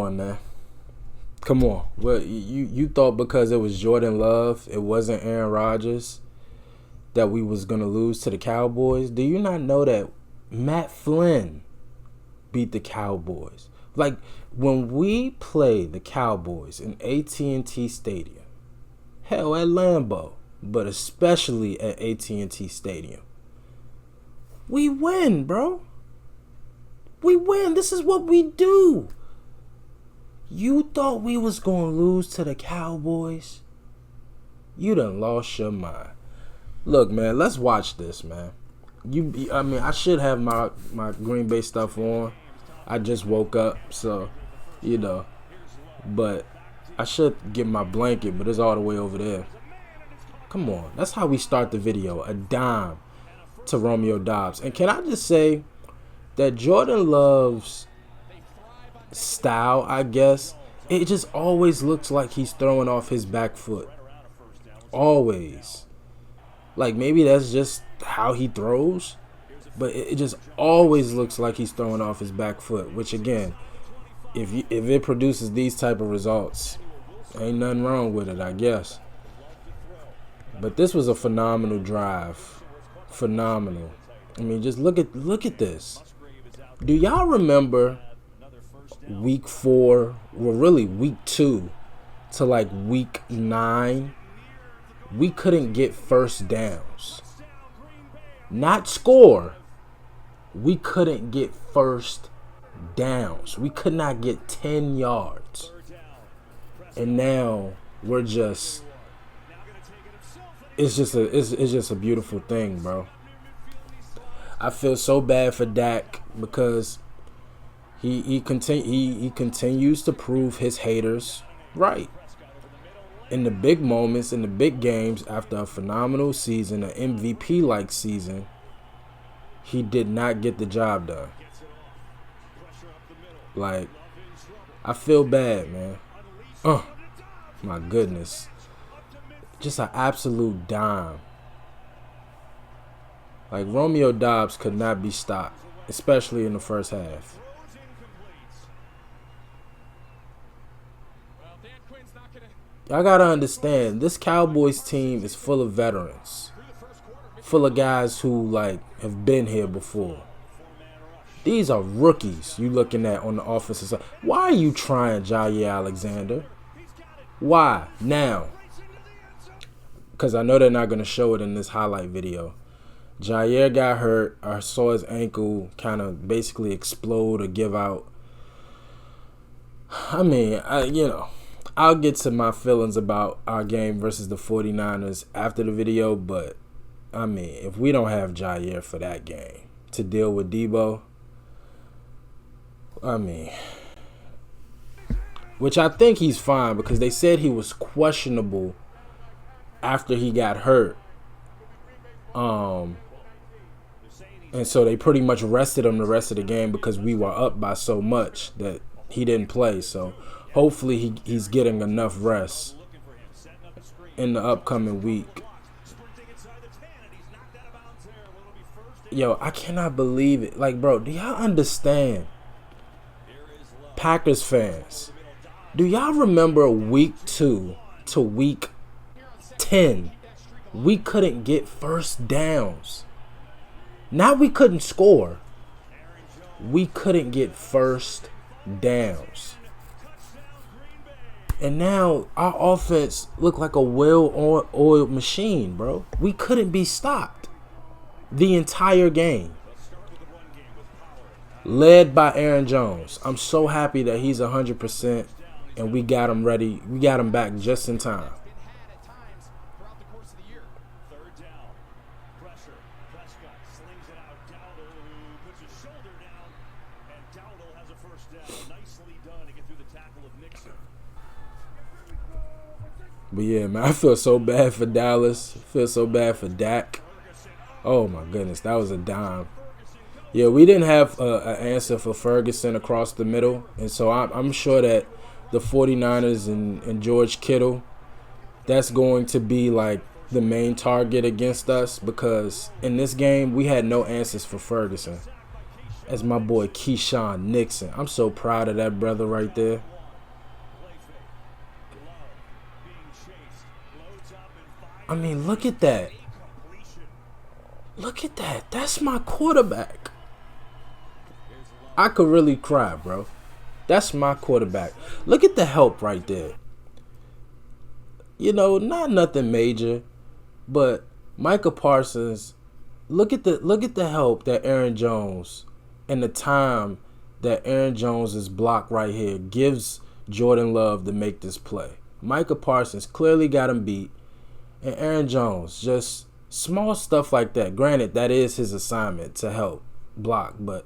on, man. Come on. Well, you thought because it was Jordan Love, it wasn't Aaron Rodgers, that we was going to lose to the Cowboys? Do you not know that Matt Flynn beat the Cowboys? Like, when we play the Cowboys in AT&T Stadium, hell, at Lambeau, but especially at AT&T Stadium, we win, bro. We win. This is what we do. You thought we was going to lose to the Cowboys? You done lost your mind. Look, man, let's watch this, man. I should have my Green Bay stuff on. I just woke up, so, But I should get my blanket, but it's all the way over there. Come on. That's how we start the video. A dime to Romeo Doubs. And can I just say that Jordan Love's style, I guess, it just always looks like he's throwing off his back foot. Always. Like, maybe that's just how he throws, but it just always looks like he's throwing off his back foot, which, again, if it produces these type of results, ain't nothing wrong with it, I guess. But this was a phenomenal drive. Phenomenal. I mean, just look at this. Do y'all remember week 4, well, really week 2 to like week 9? We couldn't get first downs. Not score. We couldn't get first downs. We could not get 10 yards. And now we're just, it's just a beautiful thing, bro. I feel so bad for Dak because he continues to prove his haters right. In the big moments, in the big games, after a phenomenal season, an MVP-like season, he did not get the job done. Like, I feel bad, man. Oh, my goodness. Just an absolute dime. Like, Romeo Doubs could not be stopped, especially in the first half. Y'all gotta understand, this Cowboys team is full of veterans. Full of guys who, like, have been here before. These are rookies you looking at on the offensive side. Why are you trying Jair Alexander? Why? Now. Because I know they're not going to show it in this highlight video. Jair got hurt. I saw his ankle kind of basically explode or give out. I mean, I'll get to my feelings about our game versus the 49ers after the video, but, I mean, if we don't have Jair for that game to deal with Debo, I mean, which I think he's fine because they said he was questionable after he got hurt. And so they pretty much rested him the rest of the game because we were up by so much that he didn't play. So hopefully he's getting enough rest in the upcoming week. Yo, I cannot believe it. Like, bro, do y'all understand? Packers fans, do y'all remember week 2 to week 10? We couldn't get first downs. Not we couldn't score. We couldn't get first downs. And now our offense looked like a well-oiled machine, bro. We couldn't be stopped the entire game. Led by Aaron Jones. I'm so happy that he's 100% and we got him ready. We got him back just in time. But yeah, man, I feel so bad for Dallas. I feel so bad for Dak. Oh my goodness, that was a dime. Yeah, we didn't have an answer for Ferguson across the middle. And so I'm sure that the 49ers and George Kittle, that's going to be like the main target against us because in this game, we had no answers for Ferguson. As my boy Keyshawn Nixon. I'm so proud of that brother right there. I mean, look at that. Look at that. That's my quarterback. I could really cry, bro. That's my quarterback. Look at the help right there. You know, not nothing major, but Micah Parsons, look at the help that Aaron Jones and the time that Aaron Jones' block right here gives Jordan Love to make this play. Micah Parsons clearly got him beat, and Aaron Jones, just small stuff like that. Granted, that is his assignment to help block, but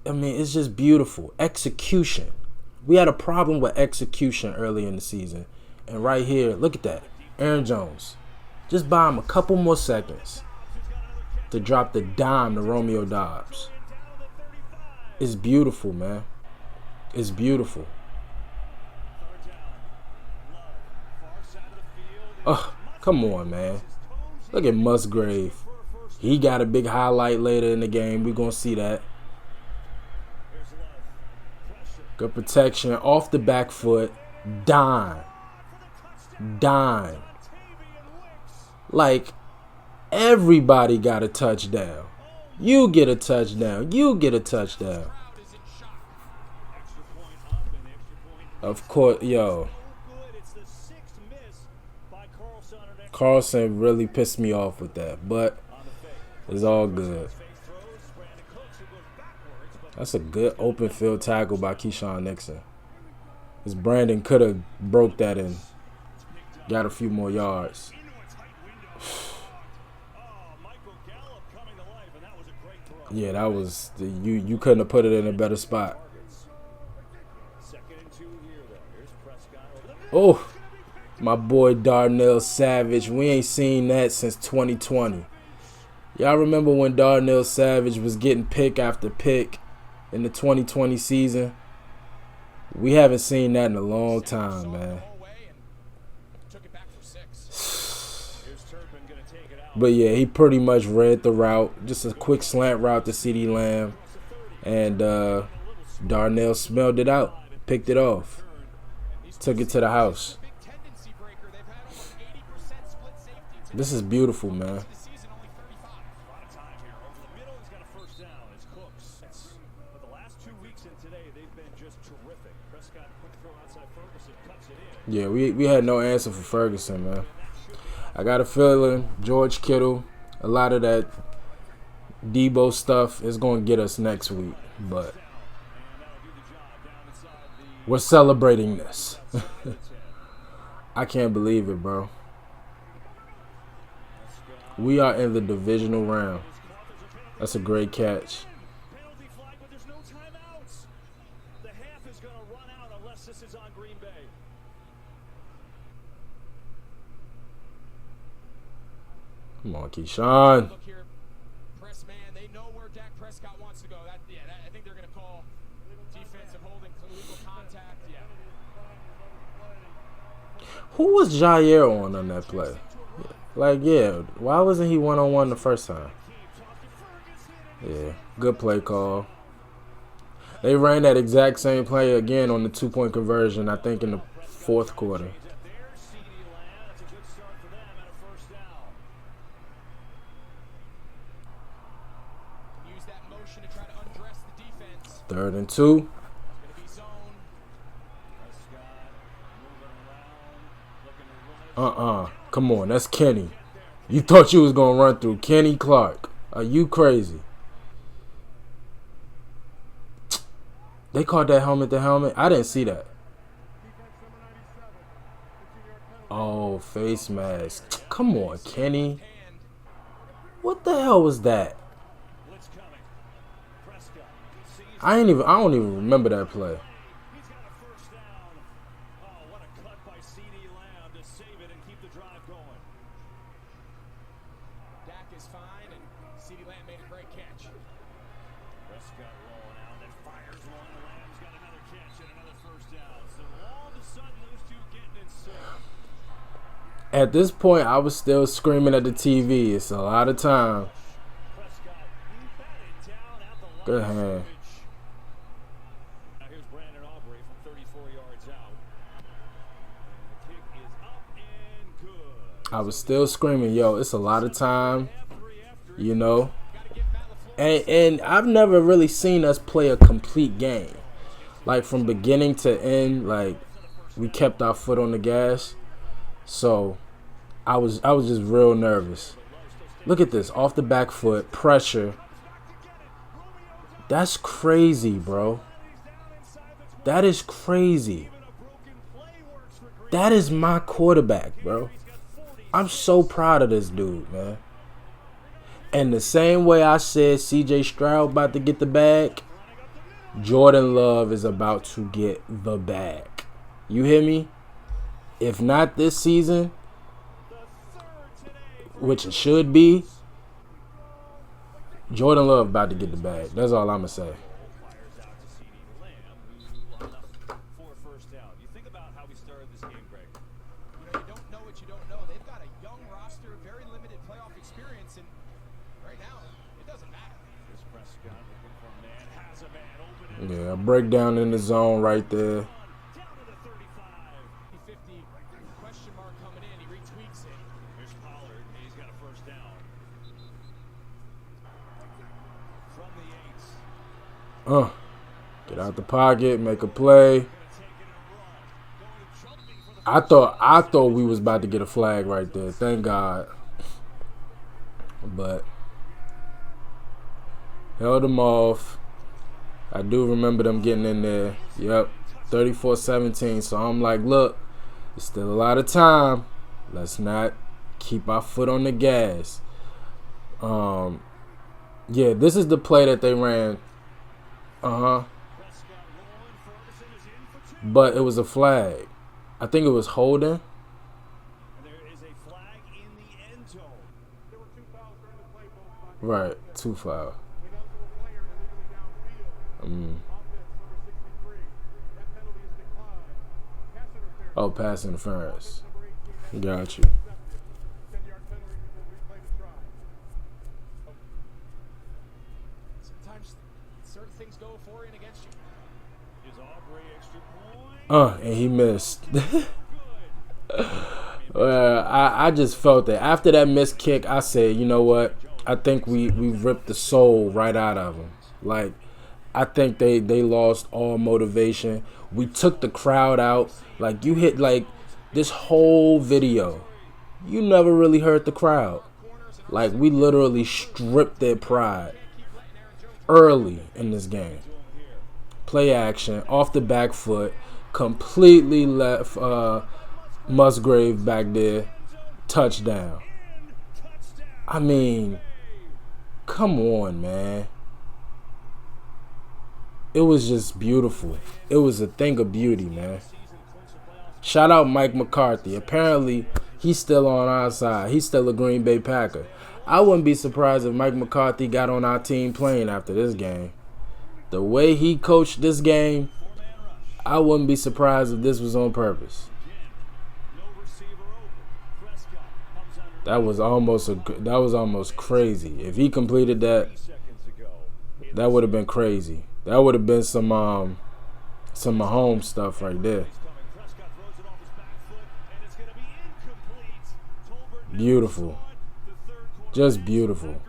I mean, it's just beautiful. Execution. We had a problem with execution early in the season. And right here, look at that. Aaron Jones. Just buy him a couple more seconds to drop the dime to Romeo Doubs. It's beautiful, man. It's beautiful. Oh, come on, man. Look at Musgrave. He got a big highlight later in the game. We're going to see that. Good protection. Off the back foot. Dime. Like, everybody got a touchdown. You get a touchdown. You get a touchdown. Of course, yo. Carlson really pissed me off with that, but it's all good. That's a good open field tackle by Keyshawn Nixon. Because Brandon could have broke that and got a few more yards. Yeah, that was you couldn't have put it in a better spot. Oh, my boy Darnell Savage. We ain't seen that since 2020. Y'all remember when Darnell Savage was getting pick after pick in the 2020 season? We haven't seen that in a long time, man. But yeah, he pretty much read the route. Just a quick slant route to CeeDee Lamb. And Darnell smelled it out. Picked it off. Took it to the house. This is beautiful, man. Yeah, we had no answer for Ferguson, man. I got a feeling George Kittle, a lot of that Debo stuff is going to get us next week. But we're celebrating this. I can't believe it, bro. We are in the divisional round. That's a great catch. Come on, Keyshawn. Look here, press man. They know where Dak Prescott wants to go. I think they're going to call defensive holding, illegal contact. Yeah. Who was Jair on that play? Like, yeah, why wasn't he one-on-one the first time? Yeah, good play call. They ran that exact same play again on the two-point conversion, I think, in the fourth quarter. Third and 2. Come on, that's Kenny. You thought you was going to run through Kenny Clark. Are you crazy? They called that helmet to helmet. I didn't see that. Oh, face mask. Come on, Kenny. What the hell was that? I don't even remember that play. Dak is fine, and CeeDee Lamb made a great catch. Prescott rolling out, then fires one. Lamb's got another catch and another first down. So all of a sudden, those two getting in sync. At this point, I was still screaming at the TV. It's a lot of time. Good hand. I was still screaming, yo, it's a lot of time, you know. And I've never really seen us play a complete game. Like from beginning to end, like we kept our foot on the gas. So I was just real nervous. Look at this, off the back foot, pressure. That's crazy, bro. That is crazy. That is my quarterback, bro. I'm so proud of this dude, man. And the same way I said CJ Stroud about to get the bag, Jordan Love is about to get the bag. You hear me? If not this season, which it should be, Jordan Love about to get the bag. That's all I'm going to say. Yeah, a breakdown in the zone right there. Get out the pocket, make a play. I thought we was about to get a flag right there. Thank God. But held them off. I do remember them getting in there. Yep, 34-17. So I'm like, look, there's still a lot of time. Let's not keep our foot on the gas. Yeah, this is the play that they ran. But it was a flag. I think it was holding. Right, 2 fouls. Oh, pass interference. Got you. Sometimes certain things go for and against you. And he missed. I just felt that after that missed kick, I said, you know what? I think we ripped the soul right out of them. Like, I think they lost all motivation. We took the crowd out. Like, you hit, like, this whole video, you never really heard the crowd. Like, we literally stripped their pride early in this game. Play action, off the back foot, completely left Musgrave back there, touchdown. I mean, come on, man. It was just beautiful. It was a thing of beauty, man. Shout out Mike McCarthy. Apparently, he's still on our side. He's still a Green Bay Packer. I wouldn't be surprised if Mike McCarthy got on our team playing after this game. The way he coached this game, I wouldn't be surprised if this was on purpose. That was almost crazy. If he completed that, that would have been crazy. That would have been some Mahomes stuff right there. Beautiful. Just beautiful.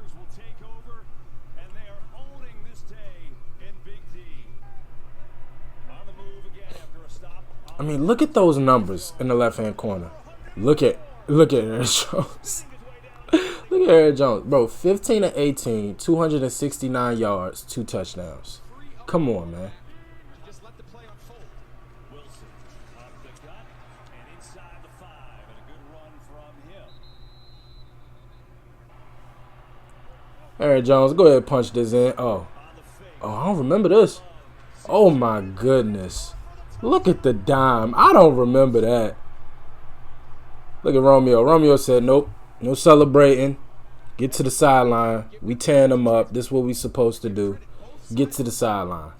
I mean, look at those numbers in the left-hand corner. Look at Aaron Jones. Look at Aaron Jones. Bro, 15 of 18, 269 yards, 2 touchdowns. Come on, man. Aaron Jones, go ahead and punch this in. Oh, I don't remember this. Oh, my goodness. Look at the dime. I don't remember that. Look at Romeo. Romeo said, nope, no celebrating. Get to the sideline. We tearing them up. This is what we supposed to do. Get to the sideline.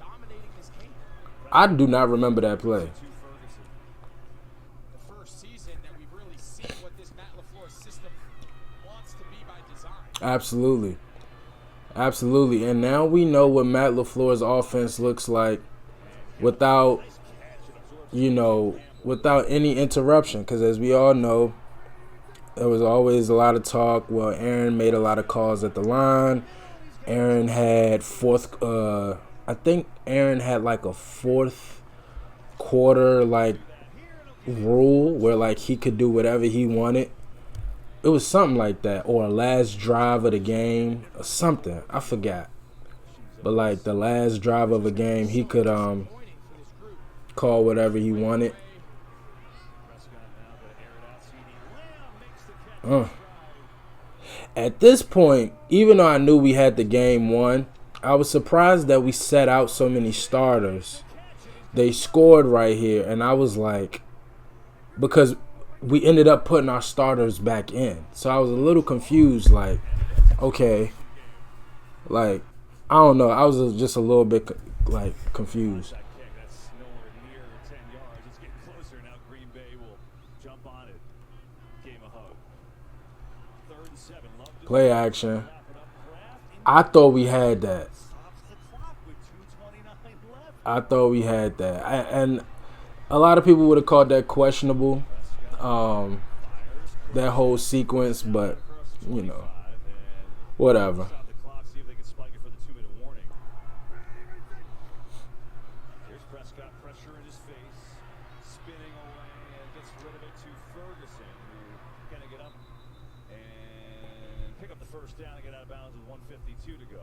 I do not remember that play. Absolutely. Absolutely. And now we know what Matt LaFleur's offense looks like without, without any interruption. Because as we all know, There was always a lot of talk. Well, Aaron made a lot of calls at the line. Aaron had I think Aaron had like a fourth quarter like rule where like he could do whatever he wanted. It was something like that, or a last drive of the game, or something. I forgot. But like the last drive of a game, he could call whatever he wanted. At this point, even though I knew we had the game won, I was surprised that we set out so many starters. They scored right here, and I was like, because we ended up putting our starters back in. So I was a little confused, like, okay, like, I don't know. I was just a little bit, like, confused. Play action. I thought we had that. And a lot of people would have called that questionable, that whole sequence, but, you know, whatever. First down and get out of bounds with 1:52 to go.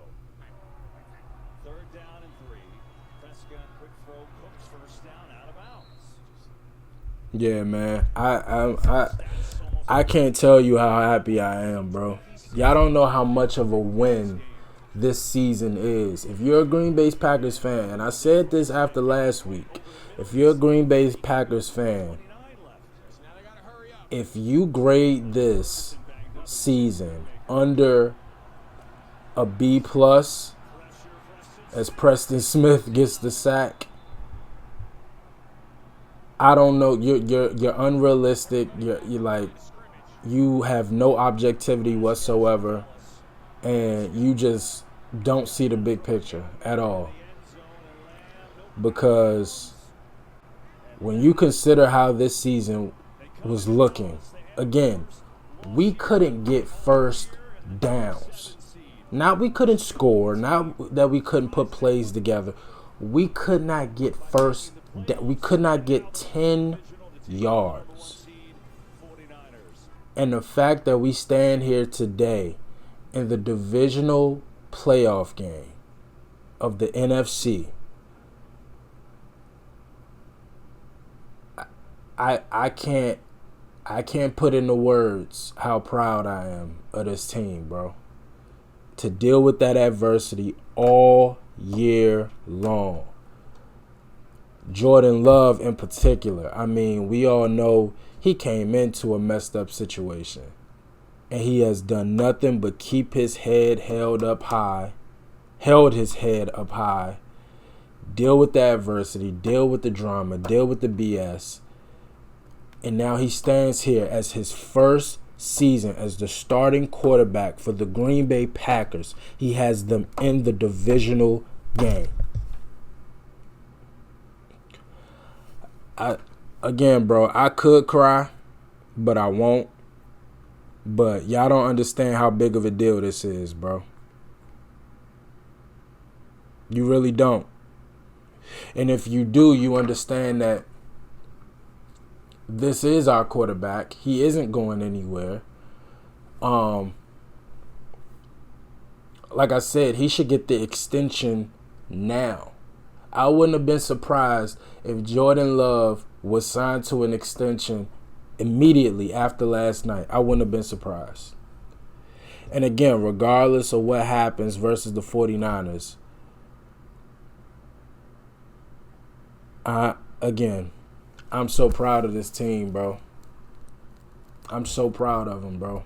Third down and 3. Prescott, quick throw, Cooks first down, out of bounds. Yeah, man. I can't tell you how happy I am, bro. Y'all don't know how much of a win this season is. If you're a Green Bay Packers fan, and I said this after last week, if you're a Green Bay Packers fan, if you grade this season under a B plus, as Preston Smith gets the sack, I don't know. You're unrealistic. You're like, you have no objectivity whatsoever, and you just don't see the big picture at all. Because when you consider how this season was looking, again, we couldn't get first downs. Not we couldn't score, not that we couldn't put plays together. We could not get we could not get 10 yards. And the fact that we stand here today in the divisional playoff game of the NFC, I can't put into words how proud I am of this team, bro. To deal with that adversity all year long. Jordan Love in particular. I mean, we all know he came into a messed up situation. And he has done nothing but keep his head held his head up high, deal with the adversity, deal with the drama, deal with the BS. And now he stands here as his first season as the starting quarterback for the Green Bay Packers. He has them in the divisional game. Again, bro, I could cry, but I won't. But y'all don't understand how big of a deal this is, bro. You really don't. And if you do, you understand that this is our quarterback. He isn't going anywhere. Like I said, he should get the extension now. I wouldn't have been surprised if Jordan Love was signed to an extension immediately after last night. I wouldn't have been surprised. And again, regardless of what happens versus the 49ers, I'm so proud of this team, bro. I'm so proud of them, bro.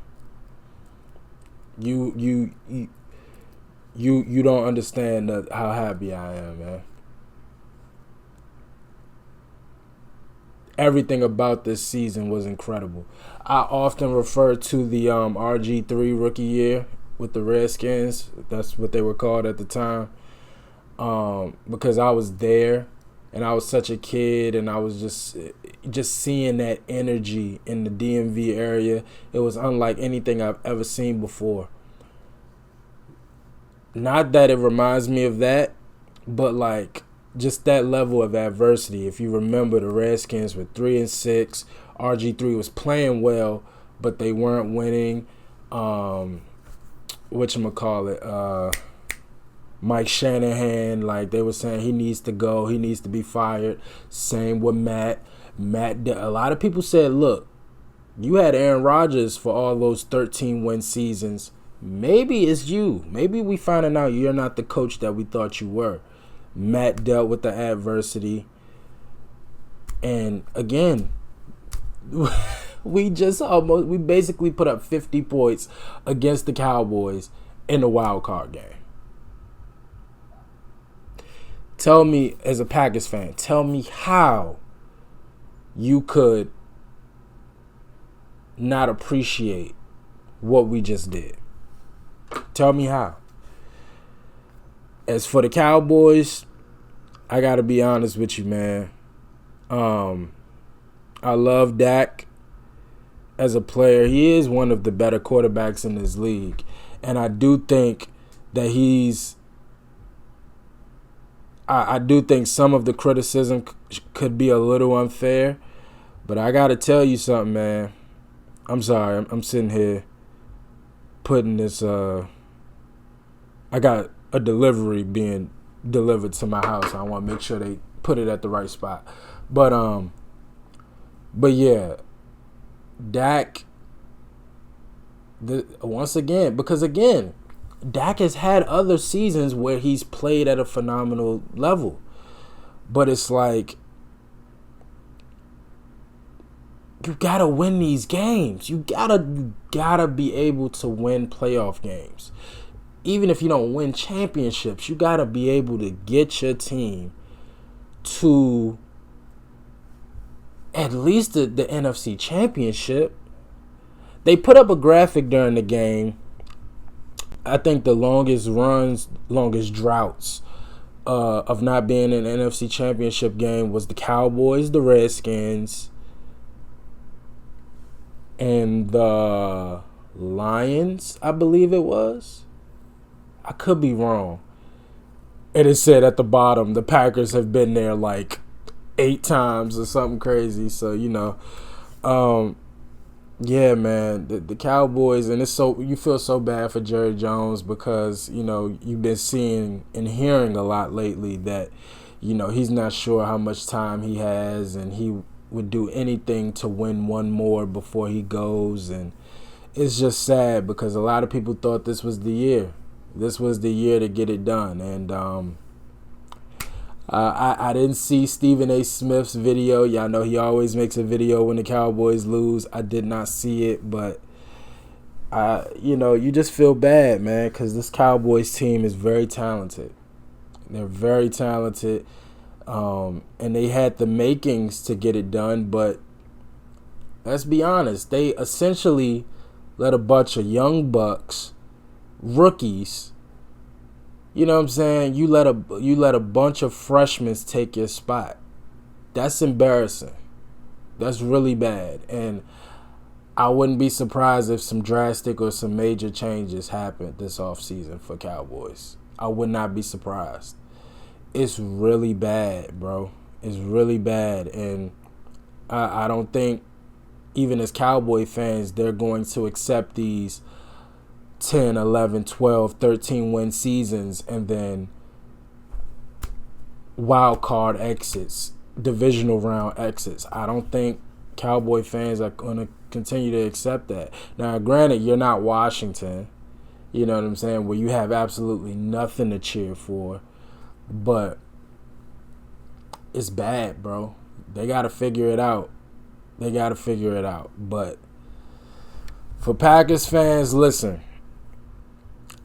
You don't understand how happy I am, man. Everything about this season was incredible. I often refer to the RG3 rookie year with the Redskins. That's what they were called at the time. Because I was there and I was such a kid, and I was just seeing that energy in the DMV area. It was unlike anything I've ever seen before. Not that it reminds me of that, but like just that level of adversity. If you remember, the Redskins were 3-6. RG3 was playing well, but they weren't winning. Whatchamacallit, Mike Shanahan, like they were saying he needs to go, he needs to be fired. Same with Matt. A lot of people said, look, you had Aaron Rodgers for all those 13-win seasons. Maybe it's you. Maybe we finding out you're not the coach that we thought you were. Matt dealt with the adversity. And again, we basically put up 50 points against the Cowboys in the wild card game. Tell me, as a Packers fan, tell me how you could not appreciate what we just did. Tell me how. As for the Cowboys, I got to be honest with you, man. I love Dak as a player. He is one of the better quarterbacks in this league. And I do think that I do think some of the criticism could be a little unfair. But I got to tell you something, man. I'm sorry. I'm sitting here putting this. I got a delivery being delivered to my house. I want to make sure they put it at the right spot. But yeah, Dak. Once again, because again, Dak has had other seasons where he's played at a phenomenal level, but it's like you gotta win these games. You gotta be able to win playoff games. Even if you don't win championships, you gotta be able to get your team to at least the NFC Championship. They put up a graphic during the game. I think the longest droughts of not being in an NFC Championship game was the Cowboys, the Redskins, and the Lions, I believe it was. I could be wrong. And it said at the bottom, the Packers have been there like 8 times or something crazy. So, yeah, man, the Cowboys, and you feel so bad for Jerry Jones because, you've been seeing and hearing a lot lately that, he's not sure how much time he has and he would do anything to win one more before he goes. And it's just sad because a lot of people thought this was the year. This was the year to get it done. And I didn't see Stephen A. Smith's video. Y'all know he always makes a video when the Cowboys lose. I did not see it, but you just feel bad, man, because this Cowboys team is very talented. They're very talented, and they had the makings to get it done, but let's be honest. They essentially let a bunch of young bucks, rookies, you know what I'm saying? You let a bunch of freshmen take your spot. That's embarrassing. That's really bad. And I wouldn't be surprised if some drastic or some major changes happened this offseason for Cowboys. I would not be surprised. It's really bad, bro. It's really bad. And I don't think, even as Cowboy fans, they're going to accept these 10, 11, 12, 13-win seasons and then wild card exits, divisional round exits. I don't think Cowboy fans are going to continue to accept that. Now, granted, you're not Washington, you know what I'm saying, where you have absolutely nothing to cheer for, but it's bad, bro. They got to figure it out. But for Packers fans, listen,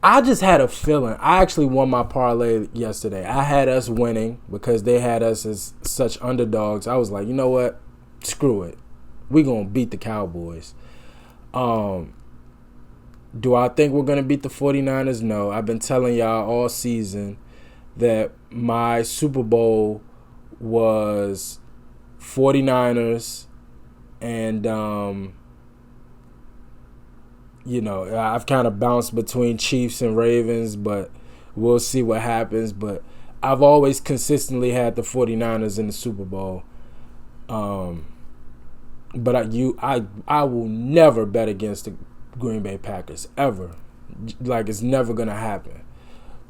I just had a feeling. I actually won my parlay yesterday. I had us winning because they had us as such underdogs. I was like, you know what? Screw it. We're going to beat the Cowboys. Do I think we're going to beat the 49ers? No. I've been telling y'all all season that my Super Bowl was 49ers, and I've kind of bounced between Chiefs and Ravens, but we'll see what happens. But I've always consistently had the 49ers in the Super Bowl. But I will never bet against the Green Bay Packers, ever. Like, it's never going to happen.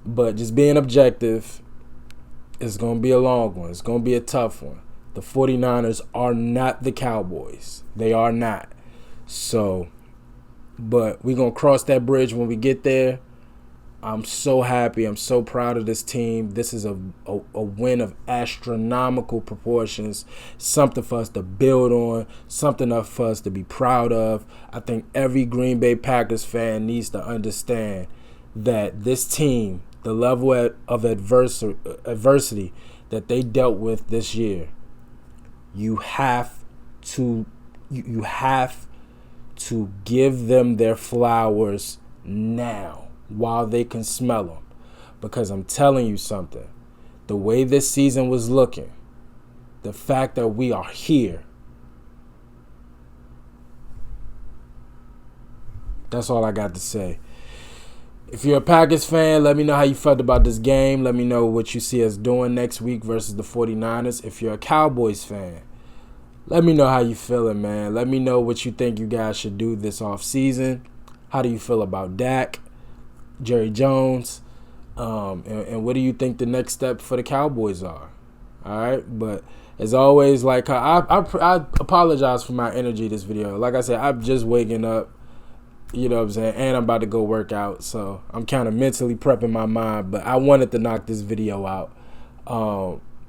But just being objective, it's going to be a long one. It's going to be a tough one. The 49ers are not the Cowboys. They are not. So, but we're going to cross that bridge when we get there. I'm so happy. I'm so proud of this team. This is a win of astronomical proportions, something for us to build on, something for us to be proud of. I think every Green Bay Packers fan needs to understand that this team, the level of adversity that they dealt with this year, you have to give them their flowers now, while they can smell them. Because I'm telling you something, the way this season was looking, the fact that we are here, that's all I got to say. If you're a Packers fan, let me know how you felt about this game. Let me know what you see us doing next week versus the 49ers. If you're a Cowboys fan, let me know how you feeling, man. Let me know what you think you guys should do this offseason. How do you feel about Dak, Jerry Jones, and what do you think the next step for the Cowboys are? All right, but as always, like I apologize for my energy this video. Like I said, I'm just waking up, you know what I'm saying, and I'm about to go work out, so I'm kind of mentally prepping my mind. But I wanted to knock this video out.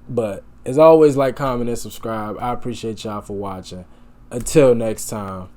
But as always, like, comment, and subscribe. I appreciate y'all for watching. Until next time.